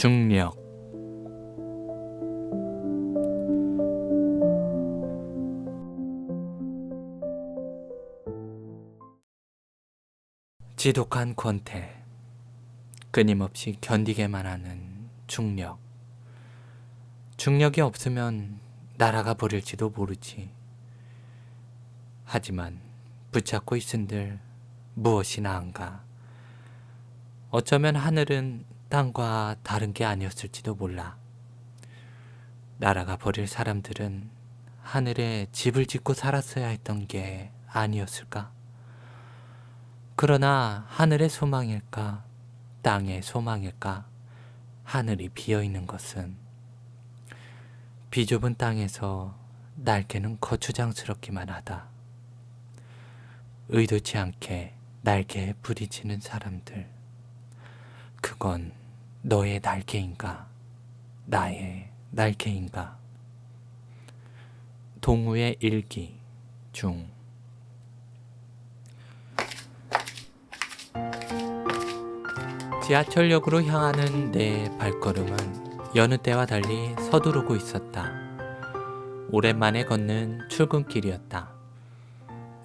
중력. 지독한 권태, 끊임없이 견디게만 하는 중력. 중력이 없으면 날아가 버릴지도 모르지. 하지만 붙잡고 있은들 무엇이 나은가. 어쩌면 하늘은 땅과 다른 게 아니었을지도 몰라. 날아가 버릴 사람들은 하늘에 집을 짓고 살았어야 했던 게 아니었을까? 그러나 하늘의 소망일까, 땅의 소망일까, 하늘이 비어있는 것은 비좁은 땅에서 날개는 거추장스럽기만 하다. 의도치 않게 날개에 부딪히는 사람들, 그건 너의 날개인가, 나의 날개인가? 동우의 일기 중. 지하철역으로 향하는 내 발걸음은 여느 때와 달리 서두르고 있었다. 오랜만에 걷는 출근길이었다.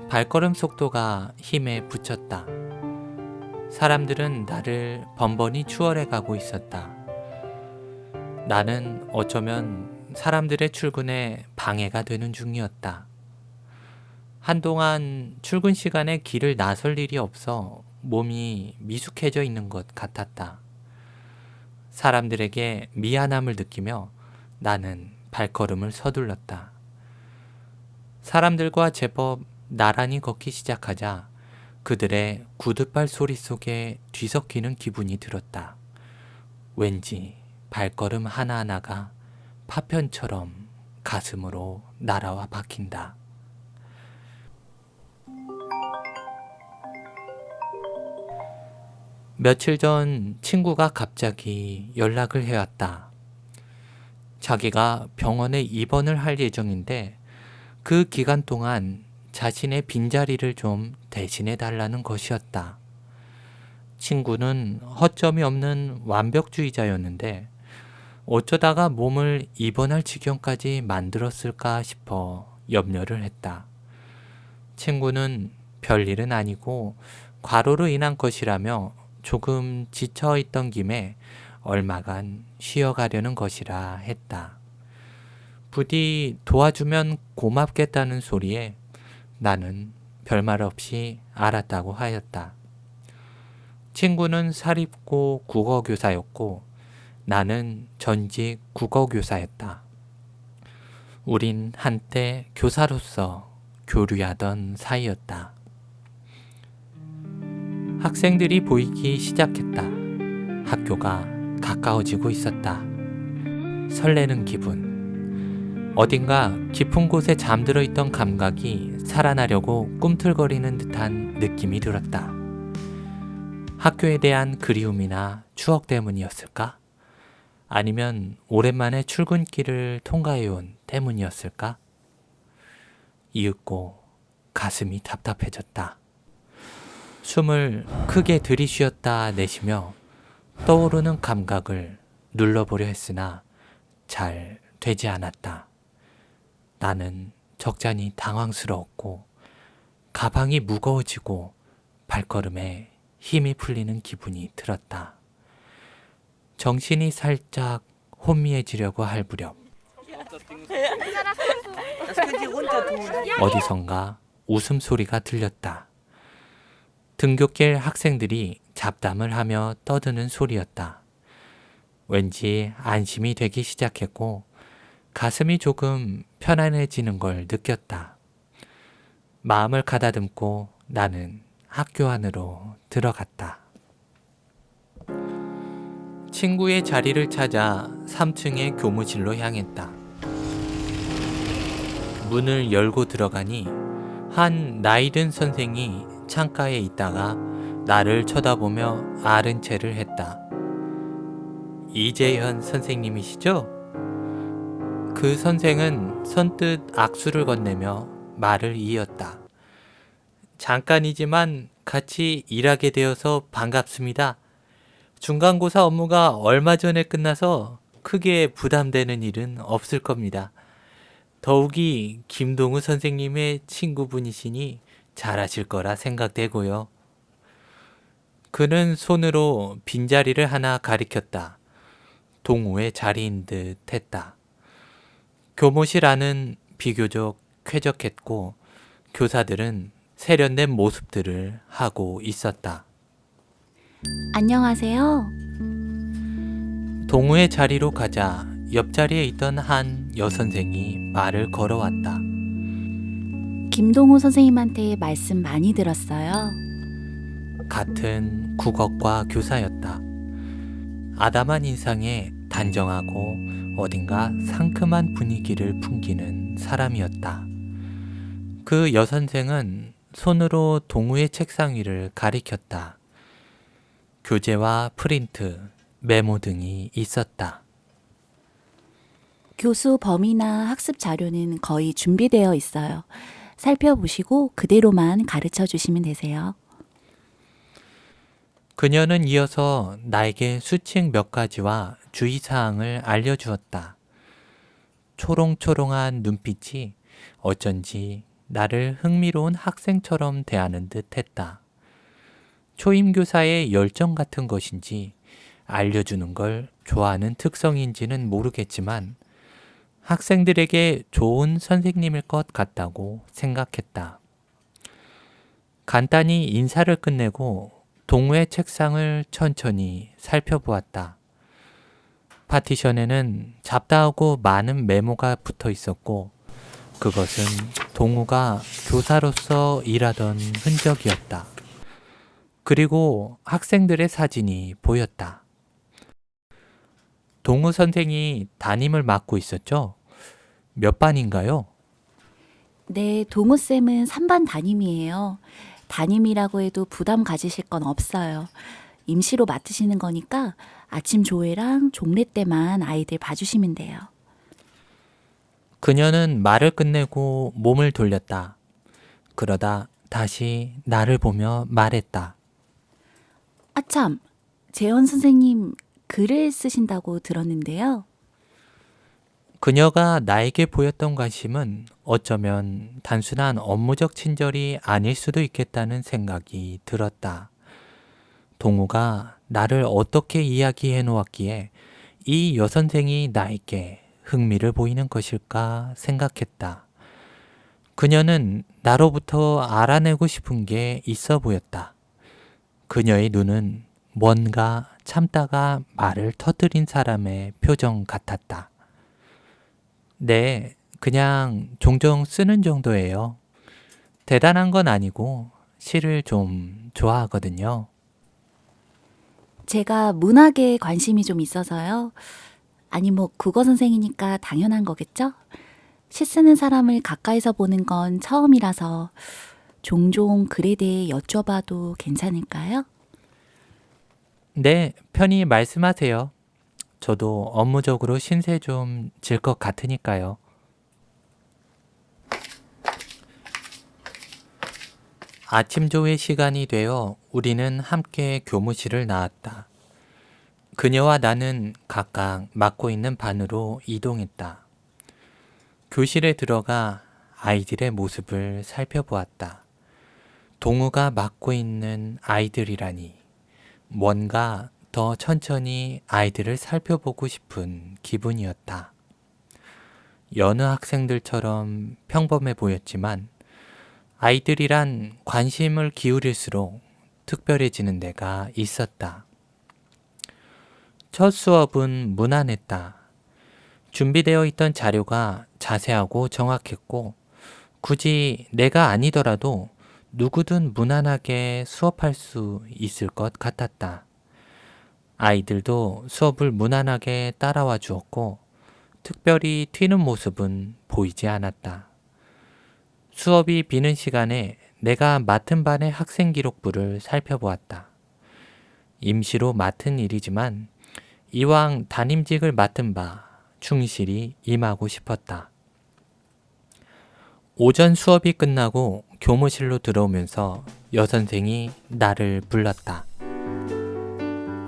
발걸음 속도가 힘에 붙였다. 사람들은 나를 번번이 추월해 가고 있었다. 나는 어쩌면 사람들의 출근에 방해가 되는 중이었다. 한동안 출근 시간에 길을 나설 일이 없어 몸이 미숙해져 있는 것 같았다. 사람들에게 미안함을 느끼며 나는 발걸음을 서둘렀다. 사람들과 제법 나란히 걷기 시작하자 그들의 구둣발 소리 속에 뒤섞이는 기분이 들었다. 왠지 발걸음 하나하나가 파편처럼 가슴으로 날아와 박힌다. 며칠 전 친구가 갑자기 연락을 해왔다. 자기가 병원에 입원을 할 예정인데 그 기간 동안 자신의 빈자리를 좀 대신해 달라는 것이었다. 친구는 허점이 없는 완벽주의자였는데 어쩌다가 몸을 입원할 지경까지 만들었을까 싶어 염려를 했다. 친구는 별일은 아니고 과로로 인한 것이라며 조금 지쳐있던 김에 얼마간 쉬어가려는 것이라 했다. 부디 도와주면 고맙겠다는 소리에 나는 별말 없이 알았다고 하였다. 친구는 사립고 국어교사였고 나는 전직 국어교사였다. 우린 한때 교사로서 교류하던 사이였다. 학생들이 보이기 시작했다. 학교가 가까워지고 있었다. 설레는 기분. 어딘가 깊은 곳에 잠들어 있던 감각이 살아나려고 꿈틀거리는 듯한 느낌이 들었다. 학교에 대한 그리움이나 추억 때문이었을까? 아니면 오랜만에 출근길을 통과해온 때문이었을까? 이윽고 가슴이 답답해졌다. 숨을 크게 들이쉬었다 내쉬며 떠오르는 감각을 눌러보려 했으나 잘 되지 않았다. 나는 적잖이 당황스러웠고 가방이 무거워지고 발걸음에 힘이 풀리는 기분이 들었다. 정신이 살짝 혼미해지려고 할 무렵 어디선가 웃음소리가 들렸다. 등굣길 학생들이 잡담을 하며 떠드는 소리였다. 왠지 안심이 되기 시작했고 가슴이 조금 편안해지는 걸 느꼈다. 마음을 가다듬고 나는 학교 안으로 들어갔다. 친구의 자리를 찾아 3층의 교무실로 향했다. 문을 열고 들어가니 한 나이든 선생이 창가에 있다가 나를 쳐다보며 아른 체를 했다. 이재현 선생님이시죠? 그 선생은 선뜻 악수를 건네며 말을 이었다. 잠깐이지만 같이 일하게 되어서 반갑습니다. 중간고사 업무가 얼마 전에 끝나서 크게 부담되는 일은 없을 겁니다. 더욱이 김동우 선생님의 친구분이시니 잘하실 거라 생각되고요. 그는 손으로 빈자리를 하나 가리켰다. 동우의 자리인 듯 했다. 교무실 안은 비교적 쾌적했고 교사들은 세련된 모습들을 하고 있었다. 안녕하세요. 동우의 자리로 가자 옆자리에 있던 한 여선생이 말을 걸어왔다. 김동우 선생님한테 말씀 많이 들었어요. 같은 국어과 교사였다. 아담한 인상에 단정하고 어딘가 상큼한 분위기를 풍기는 사람이었다. 그 여선생은 손으로 동우의 책상 위를 가리켰다. 교재와 프린트, 메모 등이 있었다. 교수 범위나 학습 자료는 거의 준비되어 있어요. 살펴보시고 그대로만 가르쳐 주시면 되세요. 그녀는 이어서 나에게 수칙 몇 가지와 주의사항을 알려주었다. 초롱초롱한 눈빛이 어쩐지 나를 흥미로운 학생처럼 대하는 듯 했다. 초임교사의 열정 같은 것인지 알려주는 걸 좋아하는 특성인지는 모르겠지만 학생들에게 좋은 선생님일 것 같다고 생각했다. 간단히 인사를 끝내고 동우의 책상을 천천히 살펴보았다. 파티션에는 잡다하고 많은 메모가 붙어 있었고 그것은 동우가 교사로서 일하던 흔적이었다. 그리고 학생들의 사진이 보였다. 동우 선생이 담임을 맡고 있었죠? 몇 반인가요? 네, 동우쌤은 3반 담임이에요. 담임이라고 해도 부담 가지실 건 없어요. 임시로 맡으시는 거니까 아침 조회랑 종례 때만 아이들 봐주시면 돼요. 그녀는 말을 끝내고 몸을 돌렸다. 그러다 다시 나를 보며 말했다. 아참, 재현 선생님 글을 쓰신다고 들었는데요. 그녀가 나에게 보였던 관심은 어쩌면 단순한 업무적 친절이 아닐 수도 있겠다는 생각이 들었다. 동우가 나를 어떻게 이야기해 놓았기에 이 여선생이 나에게 흥미를 보이는 것일까 생각했다. 그녀는 나로부터 알아내고 싶은 게 있어 보였다. 그녀의 눈은 뭔가 참다가 말을 터뜨린 사람의 표정 같았다. 네, 그냥 종종 쓰는 정도예요. 대단한 건 아니고 시를 좀 좋아하거든요. 제가 문학에 관심이 좀 있어서요. 아니 뭐 국어 선생이니까 당연한 거겠죠? 시 쓰는 사람을 가까이서 보는 건 처음이라서 종종 글에 대해 여쭤봐도 괜찮을까요? 네, 편히 말씀하세요. 저도 업무적으로 신세 좀 질 것 같으니까요. 아침 조회 시간이 되어 우리는 함께 교무실을 나왔다. 그녀와 나는 각각 맡고 있는 반으로 이동했다. 교실에 들어가 아이들의 모습을 살펴보았다. 동우가 맡고 있는 아이들이라니 뭔가 더 천천히 아이들을 살펴보고 싶은 기분이었다. 여느 학생들처럼 평범해 보였지만 아이들이란 관심을 기울일수록 특별해지는 데가 있었다. 첫 수업은 무난했다. 준비되어 있던 자료가 자세하고 정확했고 굳이 내가 아니더라도 누구든 무난하게 수업할 수 있을 것 같았다. 아이들도 수업을 무난하게 따라와 주었고 특별히 튀는 모습은 보이지 않았다. 수업이 비는 시간에 내가 맡은 반의 학생 기록부를 살펴보았다. 임시로 맡은 일이지만 이왕 담임직을 맡은 바 충실히 임하고 싶었다. 오전 수업이 끝나고 교무실로 들어오면서 여선생이 나를 불렀다.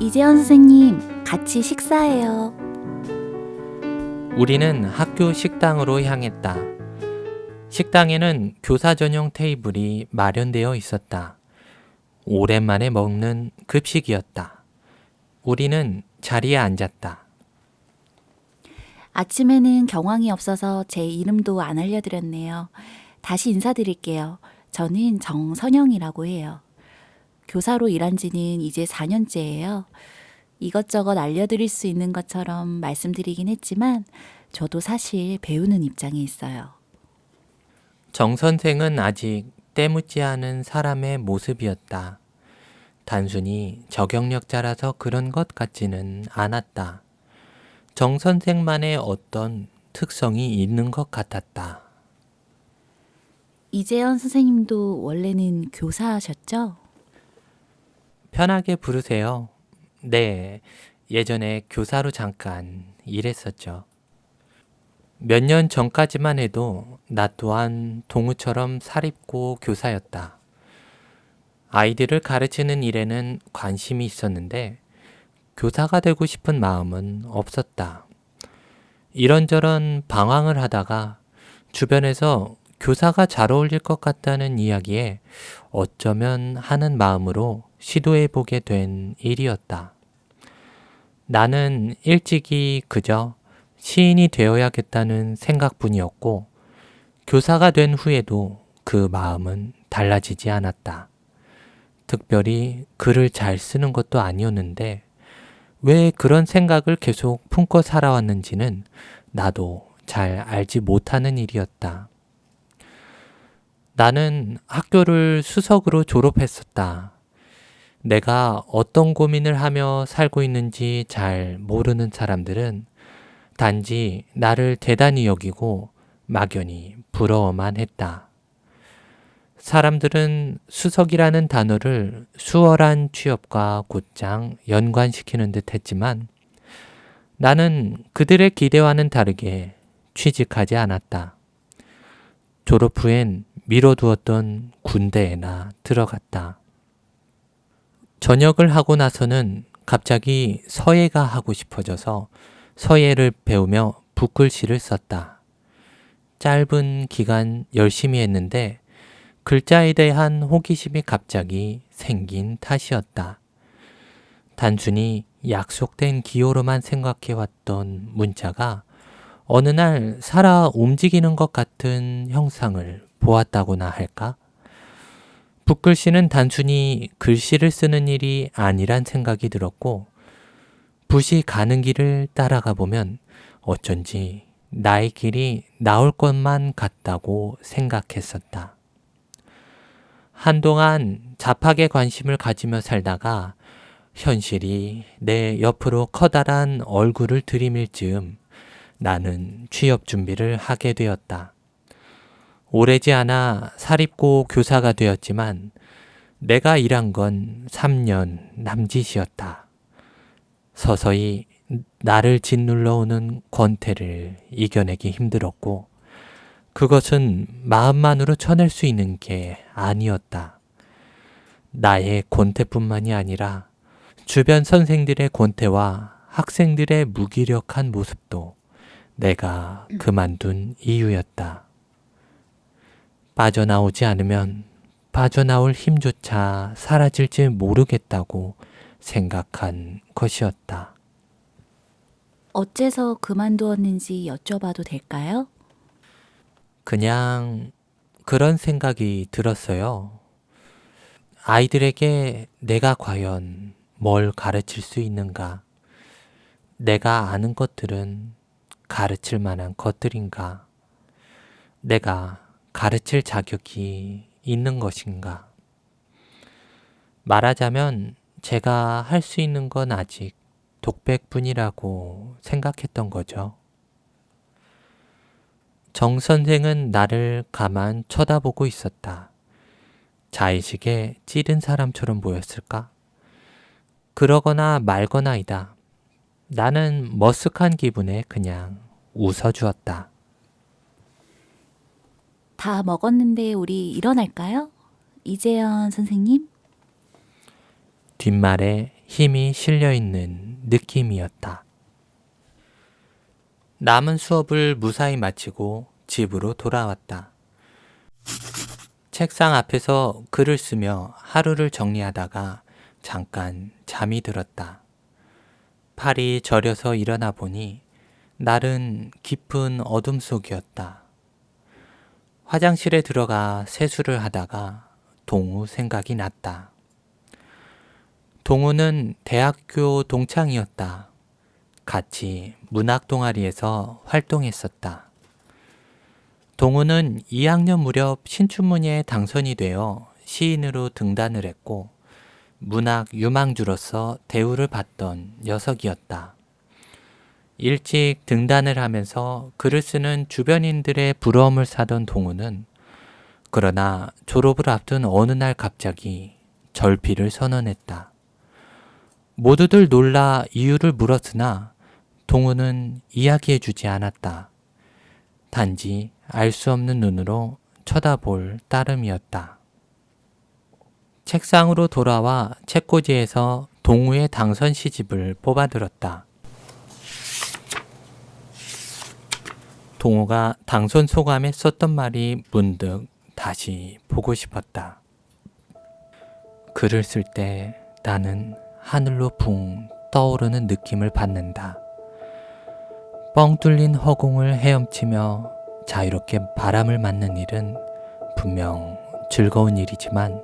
이재현 선생님, 같이 식사해요. 우리는 학교 식당으로 향했다. 식당에는 교사 전용 테이블이 마련되어 있었다. 오랜만에 먹는 급식이었다. 우리는 자리에 앉았다. 아침에는 경황이 없어서 제 이름도 안 알려드렸네요. 다시 인사드릴게요. 저는 정선영이라고 해요. 교사로 일한 지는 이제 4년째예요. 이것저것 알려드릴 수 있는 것처럼 말씀드리긴 했지만 저도 사실 배우는 입장에 있어요. 정 선생은 아직 때묻지 않은 사람의 모습이었다. 단순히 저경력자라서 그런 것 같지는 않았다. 정 선생만의 어떤 특성이 있는 것 같았다. 이재현 선생님도 원래는 교사하셨죠? 편하게 부르세요. 네, 예전에 교사로 잠깐 일했었죠. 몇 년 전까지만 해도 나 또한 동우처럼 사립고 교사였다. 아이들을 가르치는 일에는 관심이 있었는데 교사가 되고 싶은 마음은 없었다. 이런저런 방황을 하다가 주변에서 교사가 잘 어울릴 것 같다는 이야기에 어쩌면 하는 마음으로 시도해보게 된 일이었다. 나는 일찍이 그저 시인이 되어야겠다는 생각뿐이었고 교사가 된 후에도 그 마음은 달라지지 않았다. 특별히 글을 잘 쓰는 것도 아니었는데 왜 그런 생각을 계속 품고 살아왔는지는 나도 잘 알지 못하는 일이었다. 나는 학교를 수석으로 졸업했었다. 내가 어떤 고민을 하며 살고 있는지 잘 모르는 사람들은 단지 나를 대단히 여기고 막연히 부러워만 했다. 사람들은 수석이라는 단어를 수월한 취업과 곧장 연관시키는 듯 했지만 나는 그들의 기대와는 다르게 취직하지 않았다. 졸업 후엔 미뤄두었던 군대에나 들어갔다. 전역을 하고 나서는 갑자기 서예가 하고 싶어져서 서예를 배우며 붓글씨를 썼다. 짧은 기간 열심히 했는데 글자에 대한 호기심이 갑자기 생긴 탓이었다. 단순히 약속된 기호로만 생각해왔던 문자가 어느 날 살아 움직이는 것 같은 형상을 보았다고나 할까? 붓글씨는 단순히 글씨를 쓰는 일이 아니란 생각이 들었고 붓이 가는 길을 따라가 보면 어쩐지 나의 길이 나올 것만 같다고 생각했었다. 한동안 잡학에 관심을 가지며 살다가 현실이 내 옆으로 커다란 얼굴을 들이밀 즈음 나는 취업 준비를 하게 되었다. 오래지 않아 사립고 교사가 되었지만 내가 일한 건 3년 남짓이었다. 서서히 나를 짓눌러 오는 권태를 이겨내기 힘들었고 그것은 마음만으로 쳐낼 수 있는 게 아니었다. 나의 권태뿐만이 아니라 주변 선생들의 권태와 학생들의 무기력한 모습도 내가 그만둔 이유였다. 빠져나오지 않으면 빠져나올 힘조차 사라질지 모르겠다고 생각한 것이었다. 어째서 그만두었는지 여쭤봐도 될까요? 그냥 그런 생각이 들었어요. 아이들에게 내가 과연 뭘 가르칠 수 있는가? 내가 아는 것들은 가르칠 만한 것들인가? 내가 가르칠 자격이 있는 것인가? 말하자면 제가 할 수 있는 건 아직 독백뿐이라고 생각했던 거죠. 정 선생은 나를 가만 쳐다보고 있었다. 자의식에 찌른 사람처럼 보였을까? 그러거나 말거나이다. 나는 머쓱한 기분에 그냥 웃어주었다. 다 먹었는데 우리 일어날까요? 이재현 선생님? 뒷말에 힘이 실려있는 느낌이었다. 남은 수업을 무사히 마치고 집으로 돌아왔다. 책상 앞에서 글을 쓰며 하루를 정리하다가 잠깐 잠이 들었다. 팔이 저려서 일어나 보니 날은 깊은 어둠 속이었다. 화장실에 들어가 세수를 하다가 동우 생각이 났다. 동우는 대학교 동창이었다. 같이 문학 동아리에서 활동했었다. 동우는 2학년 무렵 신춘문예에 당선이 되어 시인으로 등단을 했고 문학 유망주로서 대우를 받던 녀석이었다. 일찍 등단을 하면서 글을 쓰는 주변인들의 부러움을 사던 동우는 그러나 졸업을 앞둔 어느 날 갑자기 절필을 선언했다. 모두들 놀라 이유를 물었으나 동우는 이야기해주지 않았다. 단지 알 수 없는 눈으로 쳐다볼 따름이었다. 책상으로 돌아와 책꽂이에서 동우의 당선 시집을 뽑아들었다. 동우가 당선 소감에 썼던 말이 문득 다시 보고 싶었다. 글을 쓸 때 나는 하늘로 붕 떠오르는 느낌을 받는다. 뻥 뚫린 허공을 헤엄치며 자유롭게 바람을 맞는 일은 분명 즐거운 일이지만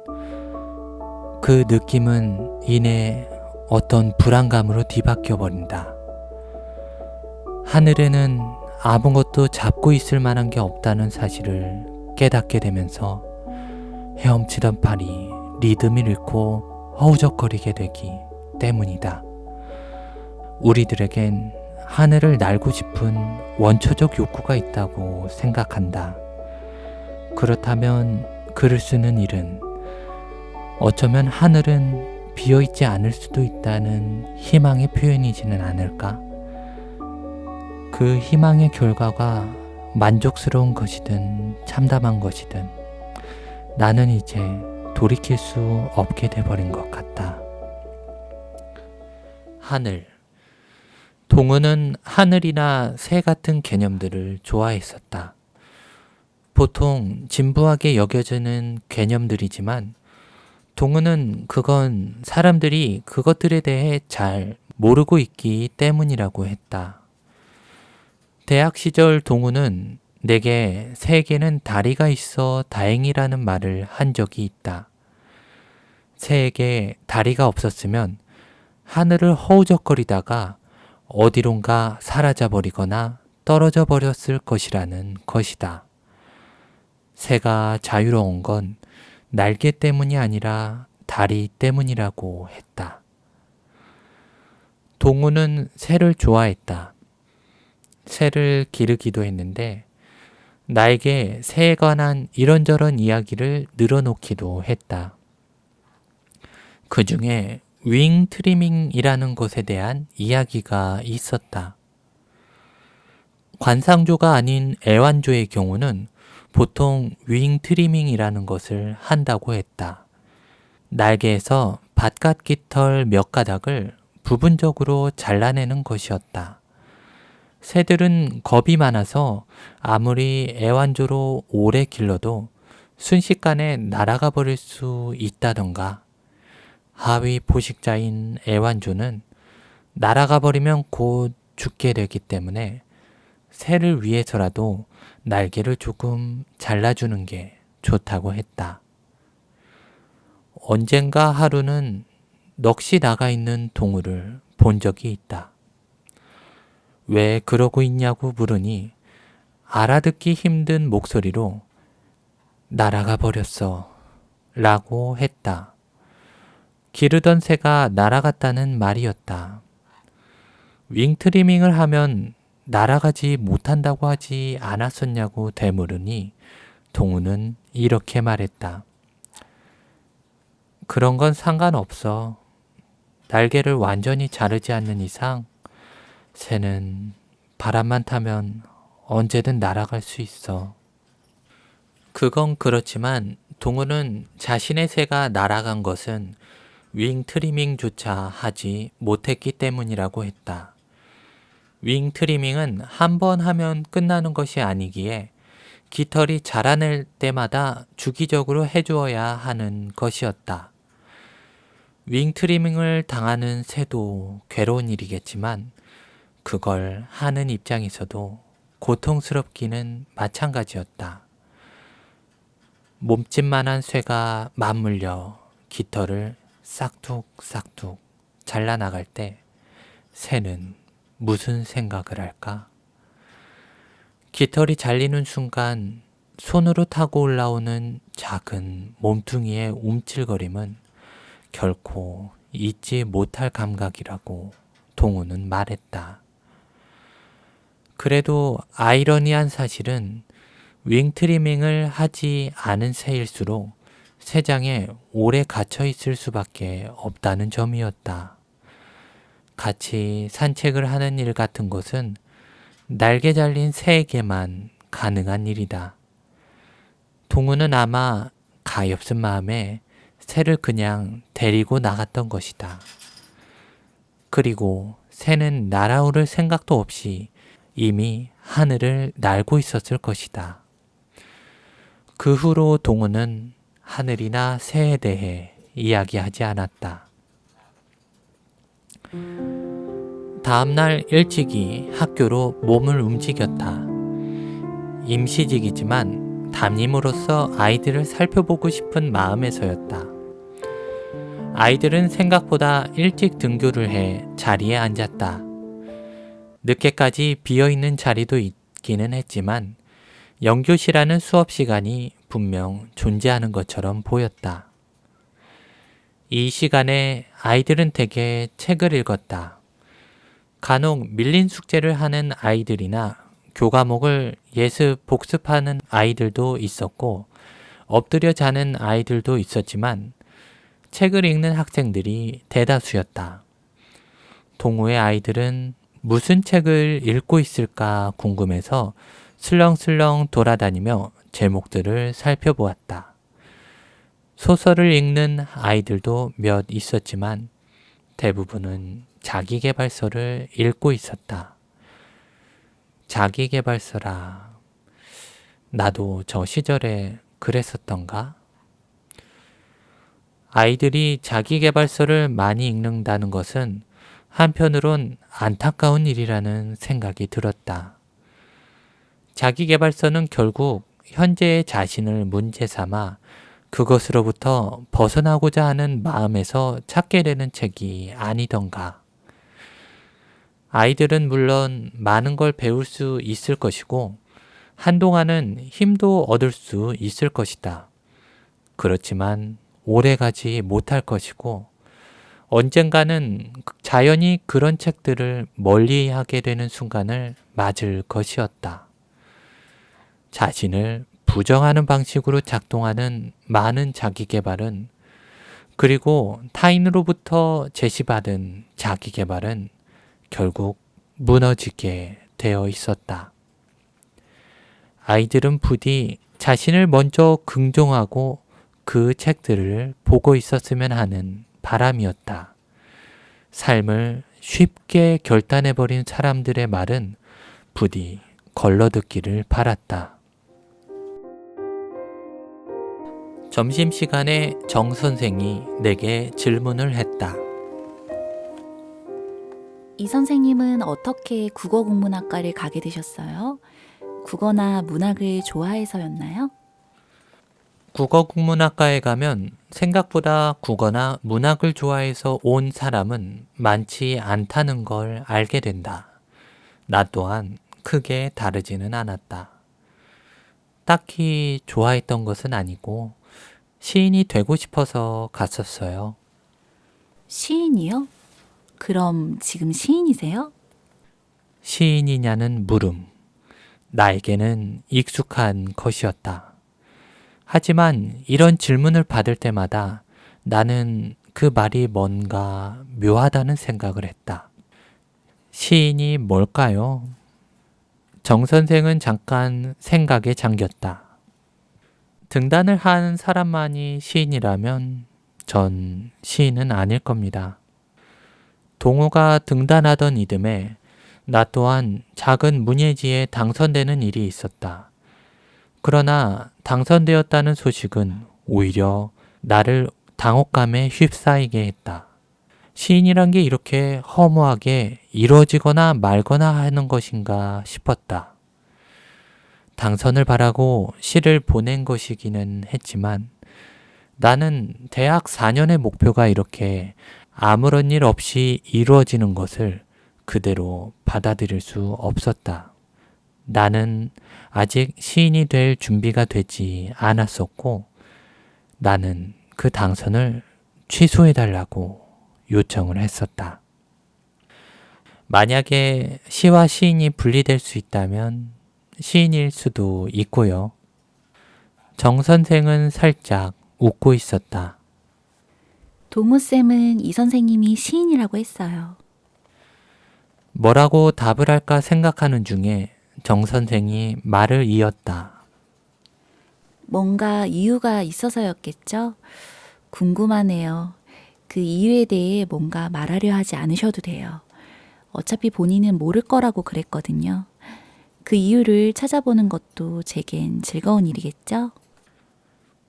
그 느낌은 이내 어떤 불안감으로 뒤바뀌어 버린다. 하늘에는 아무것도 잡고 있을 만한 게 없다는 사실을 깨닫게 되면서 헤엄치던 팔이 리듬을 잃고 허우적거리게 되기 때문이다. 우리들에겐 하늘을 날고 싶은 원초적 욕구가 있다고 생각한다. 그렇다면 글을 쓰는 일은 어쩌면 하늘은 비어있지 않을 수도 있다는 희망의 표현이지는 않을까? 그 희망의 결과가 만족스러운 것이든 참담한 것이든 나는 이제 돌이킬 수 없게 돼버린 것 같다. 하늘. 동우는 하늘이나 새 같은 개념들을 좋아했었다. 보통 진부하게 여겨지는 개념들이지만 동우는 그건 사람들이 그것들에 대해 잘 모르고 있기 때문이라고 했다. 대학 시절 동우는 내게 새에게는 다리가 있어 다행이라는 말을 한 적이 있다. 새에게 다리가 없었으면 하늘을 허우적거리다가 어디론가 사라져 버리거나 떨어져 버렸을 것이라는 것이다. 새가 자유로운 건 날개 때문이 아니라 다리 때문이라고 했다. 동우는 새를 좋아했다. 새를 기르기도 했는데 나에게 새에 관한 이런저런 이야기를 늘어놓기도 했다. 그 중에 윙 트리밍이라는 것에 대한 이야기가 있었다. 관상조가 아닌 애완조의 경우는 보통 윙 트리밍이라는 것을 한다고 했다. 날개에서 바깥 깃털 몇 가닥을 부분적으로 잘라내는 것이었다. 새들은 겁이 많아서 아무리 애완조로 오래 길러도 순식간에 날아가 버릴 수 있다던가, 하위 포식자인 애완조는 날아가 버리면 곧 죽게 되기 때문에 새를 위해서라도 날개를 조금 잘라주는 게 좋다고 했다. 언젠가 하루는 넋이 나가 있는 동우를 본 적이 있다. 왜 그러고 있냐고 물으니 알아듣기 힘든 목소리로 날아가 버렸어 라고 했다. 기르던 새가 날아갔다는 말이었다. 윙트리밍을 하면 날아가지 못한다고 하지 않았었냐고 되물으니 동우는 이렇게 말했다. 그런 건 상관없어. 날개를 완전히 자르지 않는 이상 새는 바람만 타면 언제든 날아갈 수 있어. 그건 그렇지만 동우는 자신의 새가 날아간 것은 윙 트리밍조차 하지 못했기 때문이라고 했다. 윙 트리밍은 한 번 하면 끝나는 것이 아니기에 깃털이 자라날 때마다 주기적으로 해주어야 하는 것이었다. 윙 트리밍을 당하는 새도 괴로운 일이겠지만 그걸 하는 입장에서도 고통스럽기는 마찬가지였다. 몸집만한 쇠가 맞물려 깃털을 싹둑싹둑 잘라나갈 때 새는 무슨 생각을 할까? 깃털이 잘리는 순간 손으로 타고 올라오는 작은 몸뚱이의 움찔거림은 결코 잊지 못할 감각이라고 동우는 말했다. 그래도 아이러니한 사실은 윙 트리밍을 하지 않은 새일수록 새장에 오래 갇혀 있을 수밖에 없다는 점이었다. 같이 산책을 하는 일 같은 것은 날개 잘린 새에게만 가능한 일이다. 동우는 아마 가엾은 마음에 새를 그냥 데리고 나갔던 것이다. 그리고 새는 날아오를 생각도 없이 이미 하늘을 날고 있었을 것이다. 그 후로 동우는 하늘이나 새에 대해 이야기하지 않았다. 다음날 일찍이 학교로 몸을 움직였다. 임시직이지만 담임으로서 아이들을 살펴보고 싶은 마음에서였다. 아이들은 생각보다 일찍 등교를 해 자리에 앉았다. 늦게까지 비어있는 자리도 있기는 했지만 영교시라는 수업 시간이 분명 존재하는 것처럼 보였다. 이 시간에 아이들은 대개 책을 읽었다. 간혹 밀린 숙제를 하는 아이들이나 교과목을 예습 복습하는 아이들도 있었고 엎드려 자는 아이들도 있었지만 책을 읽는 학생들이 대다수였다. 동우의 아이들은 무슨 책을 읽고 있을까 궁금해서 슬렁슬렁 돌아다니며 제목들을 살펴보았다. 소설을 읽는 아이들도 몇 있었지만 대부분은 자기계발서를 읽고 있었다. 자기계발서라. 나도 저 시절에 그랬었던가? 아이들이 자기계발서를 많이 읽는다는 것은 한편으론 안타까운 일이라는 생각이 들었다. 자기계발서는 결국 현재의 자신을 문제 삼아 그것으로부터 벗어나고자 하는 마음에서 찾게 되는 책이 아니던가. 아이들은 물론 많은 걸 배울 수 있을 것이고 한동안은 힘도 얻을 수 있을 것이다. 그렇지만 오래가지 못할 것이고 언젠가는 자연히 그런 책들을 멀리하게 되는 순간을 맞을 것이었다. 자신을 부정하는 방식으로 작동하는 많은 자기계발은 그리고 타인으로부터 제시받은 자기계발은 결국 무너지게 되어 있었다. 아이들은 부디 자신을 먼저 긍정하고 그 책들을 보고 있었으면 하는 바람이었다. 삶을 쉽게 결단해버린 사람들의 말은 부디 걸러듣기를 바랐다. 점심시간에 정 선생이 내게 질문을 했다. 이 선생님은 어떻게 국어국문학과를 가게 되셨어요? 국어나 문학을 좋아해서였나요? 국어국문학과에 가면 생각보다 국어나 문학을 좋아해서 온 사람은 많지 않다는 걸 알게 된다. 나 또한 크게 다르지는 않았다. 딱히 좋아했던 것은 아니고 시인이 되고 싶어서 갔었어요. 시인이요? 그럼 지금 시인이세요? 시인이냐는 물음. 나에게는 익숙한 것이었다. 하지만 이런 질문을 받을 때마다 나는 그 말이 뭔가 묘하다는 생각을 했다. 시인이 뭘까요? 정 선생은 잠깐 생각에 잠겼다. 등단을 한 사람만이 시인이라면 전 시인은 아닐 겁니다. 동우가 등단하던 이듬해 나 또한 작은 문예지에 당선되는 일이 있었다. 그러나 당선되었다는 소식은 오히려 나를 당혹감에 휩싸이게 했다. 시인이란 게 이렇게 허무하게 이루어지거나 말거나 하는 것인가 싶었다. 당선을 바라고 시를 보낸 것이기는 했지만 나는 대학 4년의 목표가 이렇게 아무런 일 없이 이루어지는 것을 그대로 받아들일 수 없었다. 나는 아직 시인이 될 준비가 되지 않았었고 나는 그 당선을 취소해달라고 요청을 했었다. 만약에 시와 시인이 분리될 수 있다면 시인일 수도 있고요. 정 선생은 살짝 웃고 있었다. 동우쌤은 이 선생님이 시인이라고 했어요. 뭐라고 답을 할까 생각하는 중에 정 선생이 말을 이었다. 뭔가 이유가 있어서였겠죠? 궁금하네요. 그 이유에 대해 뭔가 말하려 하지 않으셔도 돼요. 어차피 본인은 모를 거라고 그랬거든요. 그 이유를 찾아보는 것도 제겐 즐거운 일이겠죠?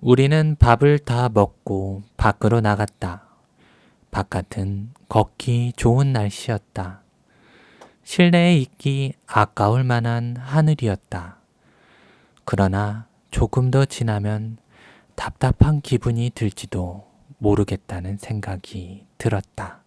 우리는 밥을 다 먹고 밖으로 나갔다. 바깥은 걷기 좋은 날씨였다. 실내에 있기 아까울 만한 하늘이었다. 그러나 조금 더 지나면 답답한 기분이 들지도 모르겠다는 생각이 들었다.